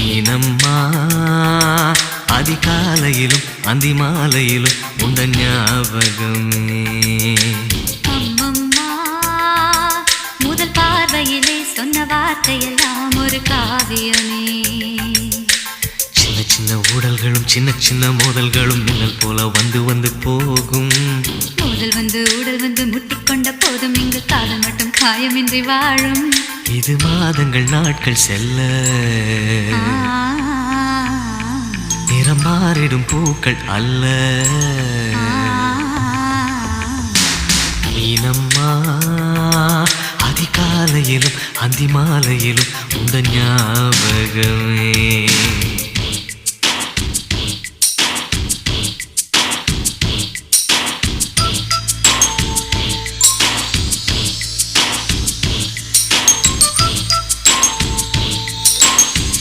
மீனம்மா அதிகாலையிலும் அந்தி மாலையிலும் உண்ட ஞாபகமே. அம்மம்மா முதல் பார்வையிலே சொன்ன வார்த்தையெல்லாம் ஒரு காவியமே. சின்ன சின்ன ஊடல்களும் சின்ன சின்ன மோதல்களும் மின்னல் போல வந்து வந்து போகும். மோதல் வந்து ஊடல் வந்து முட்டிக்கொண்ட போதும் இங்கு காதல் மட்டும் காயமின்றி வாழும். இது மாதங்கள் நாட்கள் செல்ல நிறம் மாறிடும் பூக்கள் அல்ல. மீனம்மா அதிகாலையிலும் அந்தி மாலையிலும் உந்த ஞாபகமே.